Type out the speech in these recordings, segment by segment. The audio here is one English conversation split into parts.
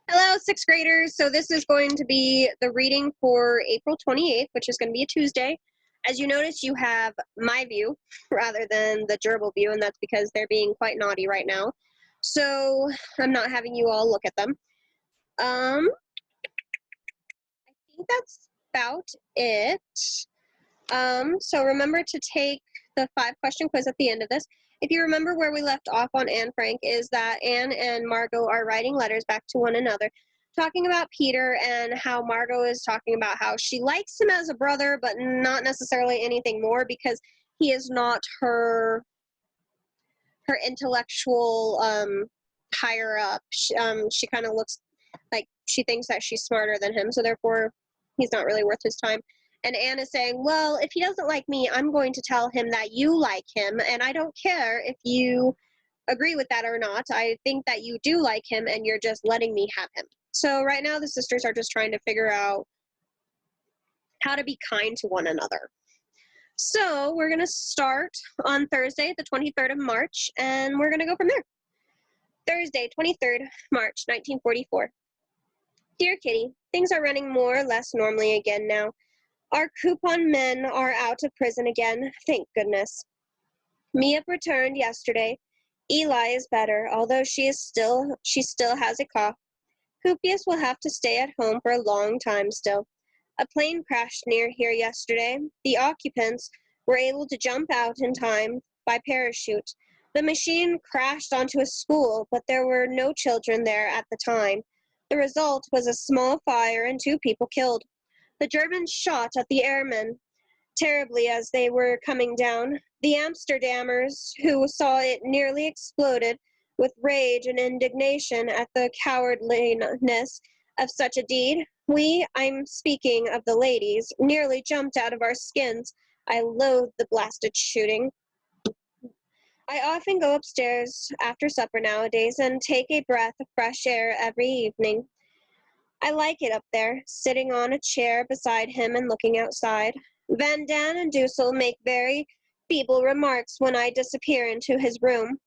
Hello, sixth graders. So this is going to be the reading for April 28th, which is going to be a Tuesday. As you notice, you have my view rather than the gerbil view, and that's because they're being quite naughty right now. So I'm not having you all look at them. I think that's about it. So remember to take the 5-question quiz at the end of this. If you remember where we left off on Anne Frank is that Anne and Margot are writing letters back to one another, talking about Peter and how Margot is talking about how she likes him as a brother, but not necessarily anything more because he is not her intellectual higher up. She kind of looks like she thinks that she's smarter than him, so therefore he's not really worth his time. And Anne is saying, well, if he doesn't like me, I'm going to tell him that you like him, and I don't care if you agree with that or not. I think that you do like him, and you're just letting me have him. So right now the sisters are just trying to figure out how to be kind to one another. So we're going to start on Thursday, the 23rd of March, and we're going to go from there. Thursday, 23rd March, 1944. Dear Kitty, things are running more or less normally again now. Our coupon men are out of prison again, thank goodness. Mia returned yesterday. Eli is better, although she still has a cough. Pupius will have to stay at home for a long time still. A plane crashed near here yesterday. The occupants were able to jump out in time by parachute. The machine crashed onto a school, but there were no children there at the time. The result was a small fire and 2 people killed. The Germans shot at the airmen terribly as they were coming down. The Amsterdammers, who saw it, nearly exploded with rage and indignation at the cowardliness of such a deed. I'm speaking of the ladies, nearly jumped out of our skins. I loathe the blasted shooting. I often go upstairs after supper nowadays and take a breath of fresh air every evening. I like it up there, sitting on a chair beside him and looking outside. Van Daan and Dussel make very feeble remarks when I disappear into his room.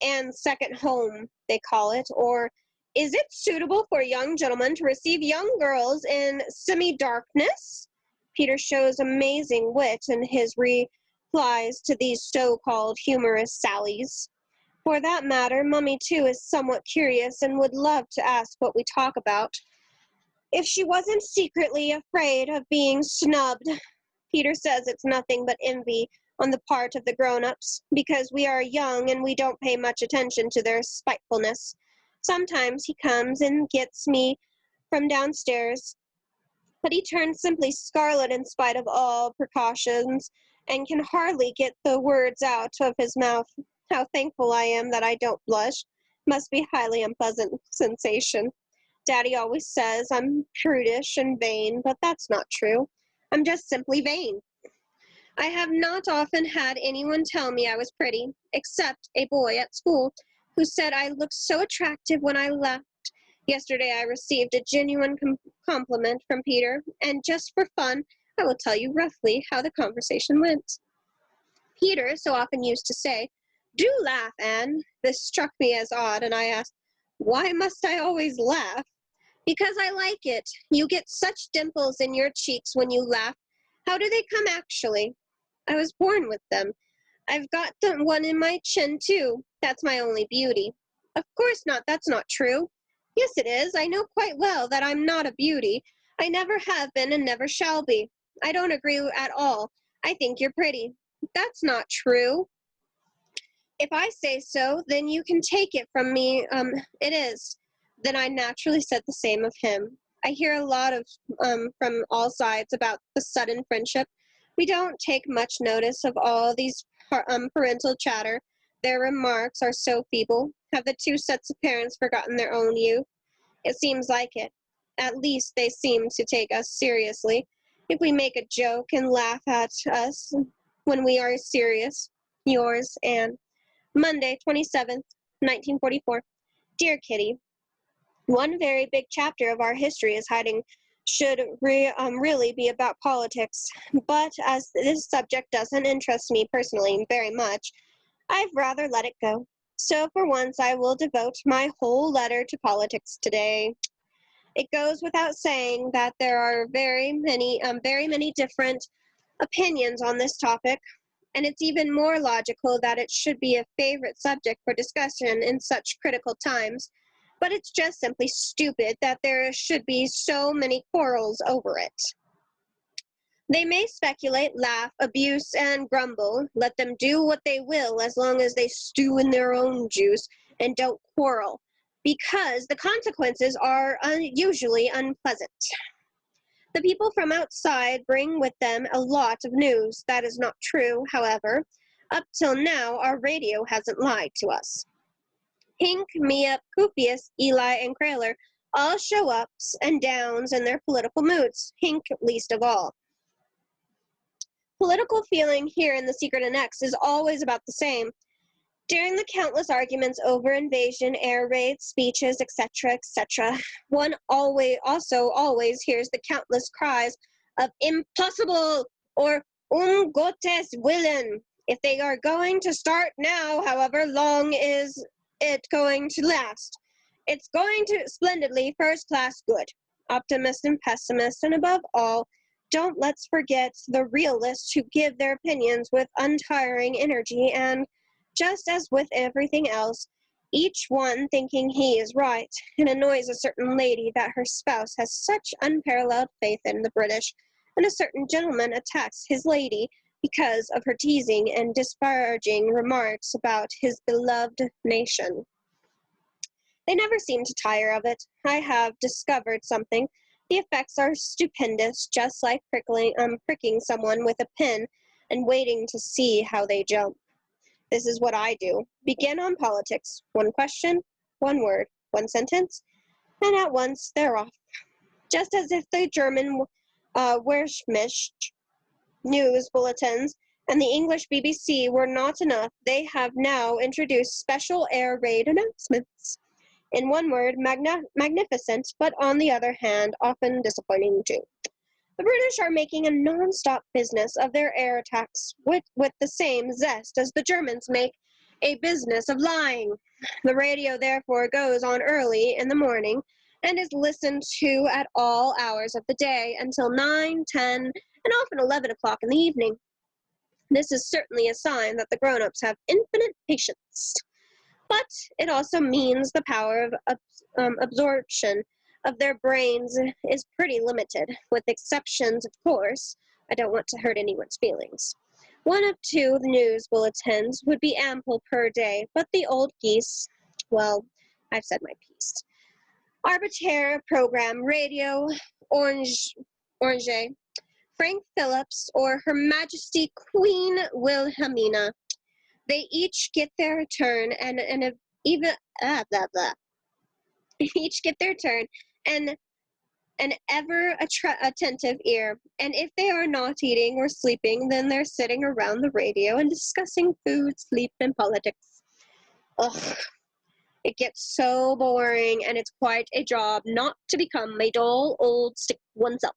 Anne's second home, they call it, or is it suitable for a young gentleman to receive young girls in semi-darkness? Peter shows amazing wit in his replies to these so-called humorous sallies. For that matter, Mummy, too, is somewhat curious and would love to ask what we talk about. If she wasn't secretly afraid of being snubbed. Peter says it's nothing but envy on the part of the grown-ups, because we are young and we don't pay much attention to their spitefulness. Sometimes he comes and gets me from downstairs, but he turns simply scarlet in spite of all precautions, and can hardly get the words out of his mouth. How thankful I am that I don't blush. Must be a highly unpleasant sensation. Daddy always says I'm prudish and vain, but that's not true. I'm just simply vain. I have not often had anyone tell me I was pretty, except a boy at school who said I looked so attractive when I left. Yesterday I received a genuine compliment from Peter, and just for fun, I will tell you roughly how the conversation went. Peter so often used to say, "Do laugh, Anne." This struck me as odd, and I asked, "Why must I always laugh?" "Because I like it. You get such dimples in your cheeks when you laugh. How do they come actually?" "I was born with them. I've got one in my chin, too. That's my only beauty." "Of course not. That's not true." "Yes, it is. I know quite well that I'm not a beauty. I never have been and never shall be." "I don't agree at all. I think you're pretty." "That's not true." "If I say so, then you can take it from me. It is." Then I naturally said the same of him. I hear a lot of from all sides about the sudden friendship. We don't take much notice of all these parental chatter. Their remarks are so feeble. Have the 2 sets of parents forgotten their own youth? It seems like it. At least they seem to take us seriously. If we make a joke and laugh at us when we are serious. Yours, Anne. Monday, 27th, 1944. Dear Kitty, one very big chapter of our history is hiding should really be about politics, but as this subject doesn't interest me personally very much, I've rather let it go. So for once I will devote my whole letter to politics today. It goes without saying that there are very many different opinions on this topic, and it's even more logical that it should be a favorite subject for discussion in such critical times. But it's just simply stupid that there should be so many quarrels over it. They may speculate, laugh, abuse, and grumble. Let them do what they will as long as they stew in their own juice and don't quarrel, because the consequences are usually unpleasant. The people from outside bring with them a lot of news. That is not true, however. Up till now, our radio hasn't lied to us. Hink, Mia, Kupius, Eli, and Kraler all show ups and downs in their political moods, Hink least of all. Political feeling here in The Secret Annex is always about the same. During the countless arguments over invasion, air raids, speeches, etc., one always hears the countless cries of impossible or Gottes Willen. If they are going to start now, however long is it going to last? It's going to splendidly first-class good. Optimists and pessimists, and above all, don't let's forget the realists who give their opinions with untiring energy and, just as with everything else, each one thinking he is right. It annoys a certain lady that her spouse has such unparalleled faith in the British, and a certain gentleman attacks his lady because of her teasing and disparaging remarks about his beloved nation. They never seem to tire of it. I have discovered something. The effects are stupendous, just like pricking someone with a pin and waiting to see how they jump. This is what I do. Begin on politics. One question, one word, one sentence, and at once they're off. Just as if the German Wermscht news bulletins and the English BBC were not enough, they have now introduced special air raid announcements. In one word, magnificent, but on the other hand, often disappointing too. The British are making a non-stop business of their air attacks with the same zest as the Germans make a business of lying. The radio therefore goes on early in the morning and is listened to at all hours of the day until 9, 10, and often 11 o'clock in the evening. This is certainly a sign that the grown-ups have infinite patience. But it also means the power of absorption of their brains is pretty limited, with exceptions, of course. I don't want to hurt anyone's feelings. 1 of 2 news bulletins would be ample per day, but the old geese, well, I've said my piece. Arbitraire program, Radio Orange, Frank Phillips, or Her Majesty Queen Wilhelmina. They each get their turn each get their turn and an ever attentive ear. And if they are not eating or sleeping, then they're sitting around the radio and discussing food, sleep, and politics. Ugh. It gets so boring, and it's quite a job not to become a dull old stick oneself.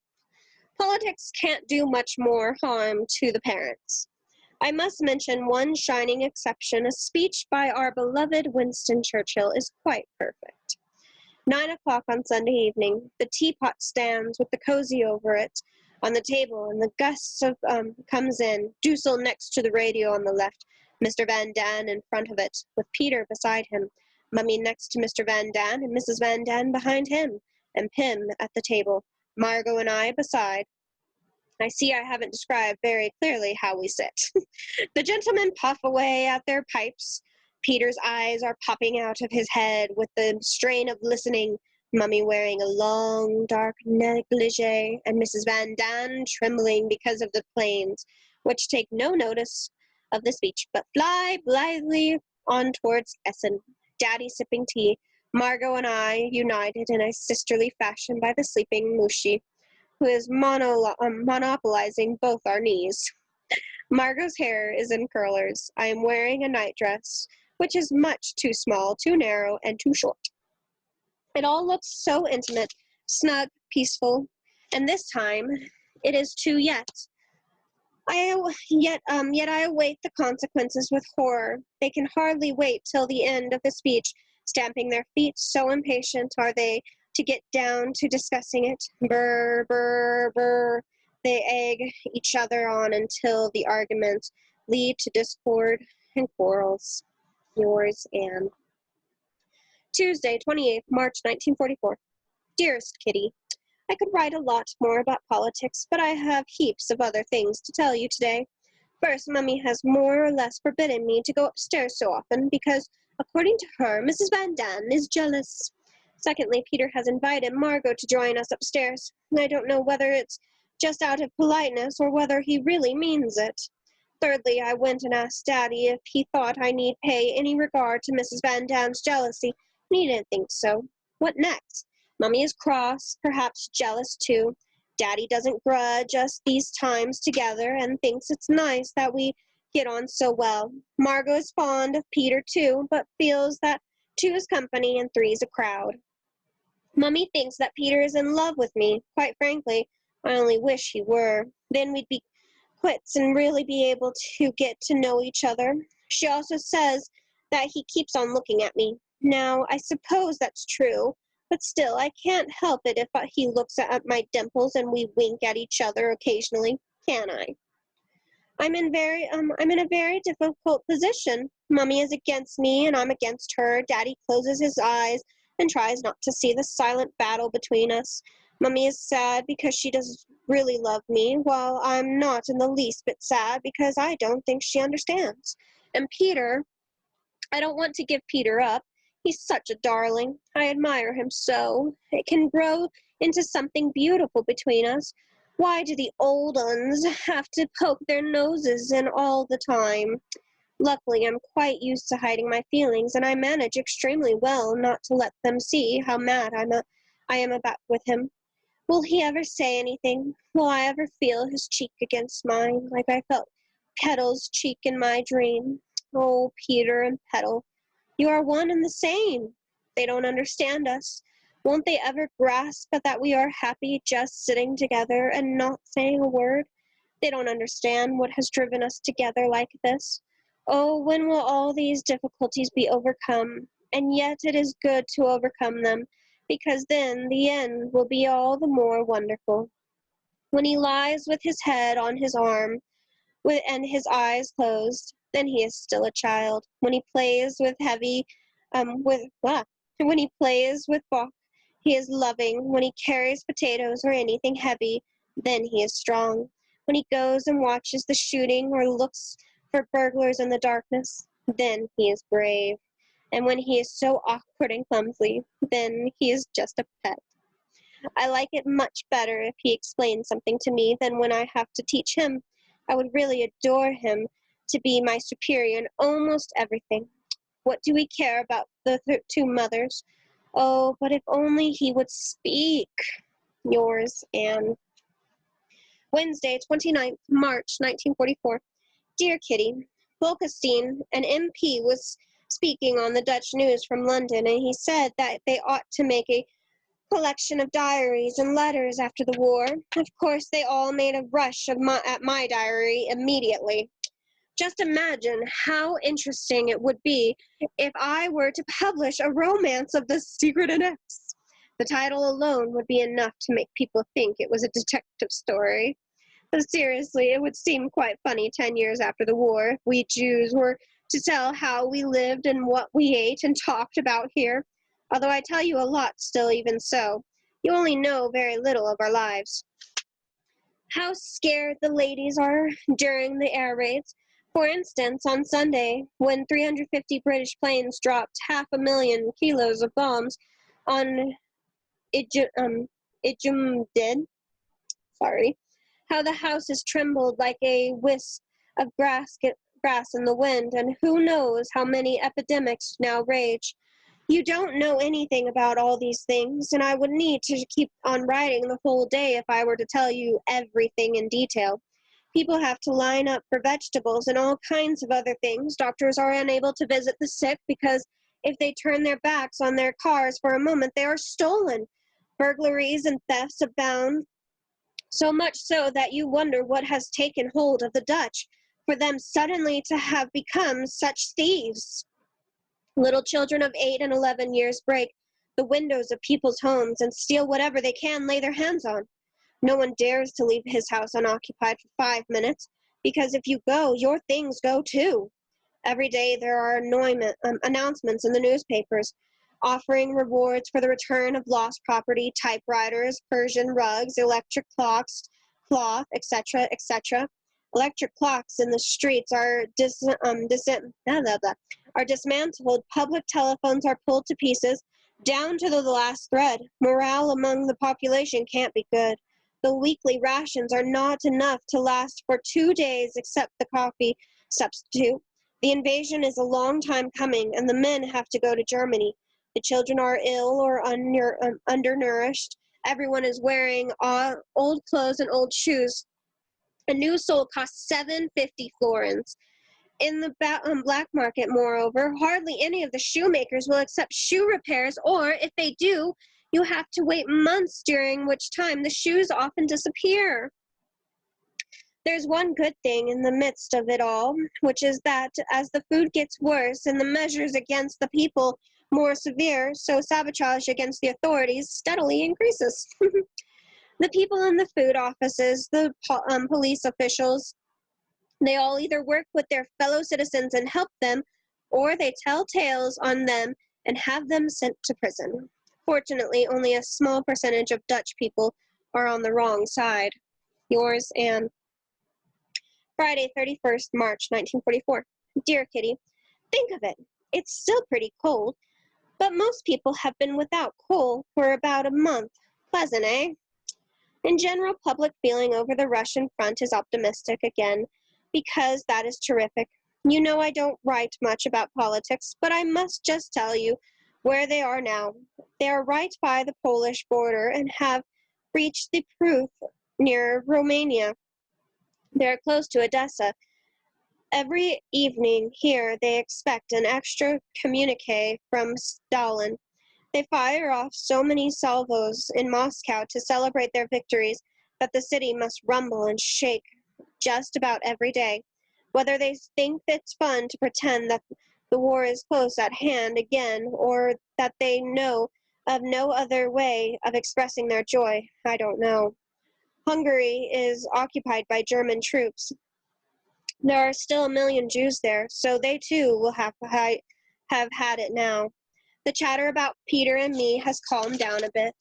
Politics can't do much more harm to the parents. I must mention one shining exception. A speech by our beloved Winston Churchill is quite perfect. 9 o'clock on Sunday evening, the teapot stands with the cozy over it on the table, and the gusts of comes in. Dussel next to the radio on the left, Mr. Van Daan in front of it, with Peter beside him, Mummy next to Mr. Van Daan, and Mrs. Van Daan behind him, and Pym at the table, Margot and I beside. I see I haven't described very clearly how we sit. The gentlemen puff away at their pipes. Peter's eyes are popping out of his head with the strain of listening, Mummy wearing a long, dark negligee, and Mrs. Van Daan trembling because of the planes, which take no notice of the speech, but fly blithely on towards Essen, Daddy sipping tea, Margot and I united in a sisterly fashion by the sleeping Mushi, who is monopolizing both our knees. Margot's hair is in curlers. I am wearing a nightdress, which is much too small, too narrow, and too short. It all looks so intimate, snug, peaceful, and this time it is too yet. Yet I await the consequences with horror. They can hardly wait till the end of the speech, stamping their feet, so impatient are they to get down to discussing it. Brr, brr, brr. They egg each other on until the arguments lead to discord and quarrels. Yours, Anne. Tuesday, 28th March 1944. Dearest Kitty, I could write a lot more about politics, but I have heaps of other things to tell you today. First, Mummy has more or less forbidden me to go upstairs so often because, according to her, Mrs. Van Daan is jealous. Secondly, Peter has invited Margot to join us upstairs. I don't know whether it's just out of politeness or whether he really means it. Thirdly, I went and asked Daddy if he thought I need pay any regard to Mrs. Van Daan's jealousy, and he didn't think so. What next? Mummy is cross, perhaps jealous too. Daddy doesn't grudge us these times together and thinks it's nice that we get on so well. Margot is fond of Peter too, but feels that two is company and three's a crowd. Mummy thinks that Peter is in love with me. Quite frankly, I only wish he were. Then we'd be quits and really be able to get to know each other. She also says that he keeps on looking at me. Now, I suppose that's true, but still, I can't help it if he looks at my dimples and we wink at each other occasionally, can I? I'm in a very difficult position. Mummy is against me and I'm against her. Daddy closes his eyes and tries not to see the silent battle between us. Mummy is sad because she does really love me, while I'm not in the least bit sad because I don't think she understands. And Peter, I don't want to give Peter up. He's such a darling. I admire him so. It can grow into something beautiful between us. Why do the old uns have to poke their noses in all the time? Luckily, I'm quite used to hiding my feelings, and I manage extremely well not to let them see how mad I am about with him. Will he ever say anything? Will I ever feel his cheek against mine, like I felt Petal's cheek in my dream? Oh, Peter and Petal, you are one and the same. They don't understand us. Won't they ever grasp that we are happy just sitting together and not saying a word? They don't understand what has driven us together like this. Oh, when will all these difficulties be overcome? And yet it is good to overcome them, because then the end will be all the more wonderful. When he lies with his head on his arm and his eyes closed, then he is still a child. When he plays with when he plays with Bach, he is loving. When he carries potatoes or anything heavy, then he is strong. When he goes and watches the shooting or looks for burglars in the darkness, then he is brave. And when he is so awkward and clumsy, then he is just a pet. I like it much better if he explains something to me than when I have to teach him. I would really adore him to be my superior in almost everything. What do we care about the two mothers? Oh, but if only he would speak. Yours, Anne. Wednesday, 29th March, 1944. Dear Kitty, Bolkestein, an MP, was speaking on the Dutch news from London, and he said that they ought to make a collection of diaries and letters after the war. Of course, they all made a rush at my diary immediately. Just imagine how interesting it would be if I were to publish a romance of the Secret Annex. The title alone would be enough to make people think it was a detective story. But seriously, it would seem quite funny 10 years after the war if we Jews were to tell how we lived and what we ate and talked about here. Although I tell you a lot still, even so. You only know very little of our lives. How scared the ladies are during the air raids. For instance, on Sunday, when 350 British planes dropped 500,000 kilos of bombs on Ijumdid, how the houses trembled like a wisp of grass in the wind, and who knows how many epidemics now rage. You don't know anything about all these things, and I would need to keep on writing the whole day if I were to tell you everything in detail. People have to line up for vegetables and all kinds of other things. Doctors are unable to visit the sick because if they turn their backs on their cars for a moment, they are stolen. Burglaries and thefts abound, so much so that you wonder what has taken hold of the Dutch for them suddenly to have become such thieves. Little children of 8 and 11 years break the windows of people's homes and steal whatever they can lay their hands on. No one dares to leave his house unoccupied for 5 minutes, because if you go, your things go too. Every day there are announcements in the newspapers offering rewards for the return of lost property, typewriters, Persian rugs, electric clocks, cloth, etc., etc. Electric clocks in the streets are dismantled. Public telephones are pulled to pieces, down to the last thread. Morale among the population can't be good. The weekly rations are not enough to last for 2 days except the coffee substitute. The invasion is a long time coming, and the men have to go to Germany. The children are ill or undernourished. Everyone is wearing old clothes and old shoes. A new sole costs 750 florins. In the black market, moreover, hardly any of the shoemakers will accept shoe repairs, or if they do, you have to wait months, during which time the shoes often disappear. There's one good thing in the midst of it all, which is that as the food gets worse and the measures against the people more severe, so sabotage against the authorities steadily increases. The people in the food offices, the police officials, they all either work with their fellow citizens and help them, or they tell tales on them and have them sent to prison. Fortunately, only a small percentage of Dutch people are on the wrong side. Yours, Anne. Friday, 31st March, 1944. Dear Kitty, think of it. It's still pretty cold, but most people have been without coal for about a month. Pleasant, eh? In general, public feeling over the Russian front is optimistic again, because that is terrific. You know I don't write much about politics, but I must just tell you where they are now. They are right by the Polish border and have reached the Pruth near Romania. They are close to Odessa. Every evening here they expect an extra communique from Stalin. They fire off so many salvos in Moscow to celebrate their victories that the city must rumble and shake just about every day. Whether they think it's fun to pretend that the war is close at hand again, or that they know of no other way of expressing their joy, I don't know. Hungary is occupied by German troops. There are still 1 million Jews there, so they too will have had it now. The chatter about Peter and me has calmed down a bit.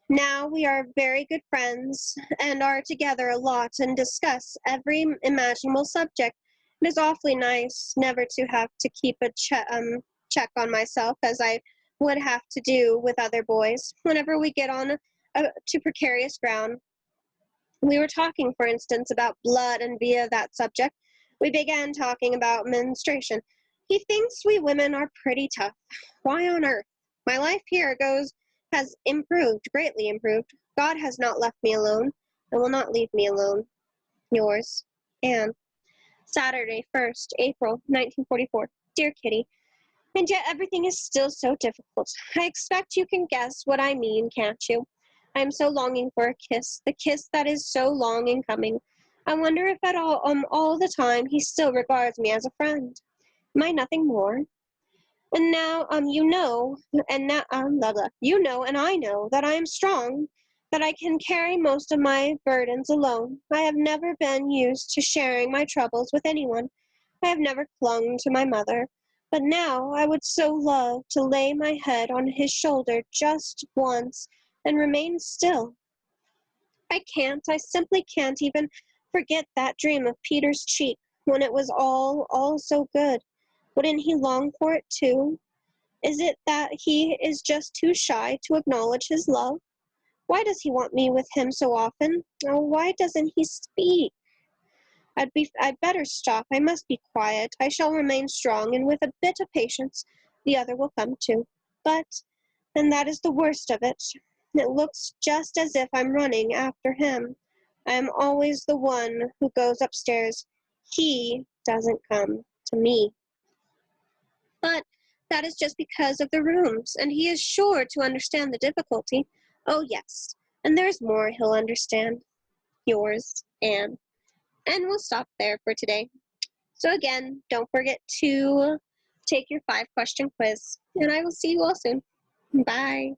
Now we are very good friends and are together a lot and discuss every imaginable subject. It is awfully nice never to have to keep a check on myself, as I would have to do with other boys whenever we get on to precarious ground. We were talking, for instance, about blood, and via that subject we began talking about menstruation. He thinks we women are pretty tough. Why on earth? My life here has improved, greatly improved. God has not left me alone, and will not leave me alone. Yours, Anne. Saturday, 1st April, 1944. Dear Kitty, and yet everything is still so difficult. I expect you can guess what I mean, can't you? I am so longing for a kiss, the kiss that is so long in coming. I wonder if at all the time he still regards me as a friend. Am I nothing more? And now, you know, and now, blah, blah. You know, and I know that I am strong, that I can carry most of my burdens alone. I have never been used to sharing my troubles with anyone. I have never clung to my mother. But now I would so love to lay my head on his shoulder just once and remain still. I simply can't even forget that dream of Peter's cheek when it was all so good. Wouldn't he long for it too? Is it that he is just too shy to acknowledge his love? Why does he want me with him so often? Oh, why doesn't he speak? I'd better stop. I must be quiet. I shall remain strong, and with a bit of patience, the other will come too. But, and that is the worst of it, it looks just as if I'm running after him. I am always the one who goes upstairs. He doesn't come to me. But that is just because of the rooms, and he is sure to understand the difficulty. Oh, yes, and there's more he'll understand. Yours, Anne. And we'll stop there for today. So again, don't forget to take your 5-question quiz, and I will see you all soon. Bye.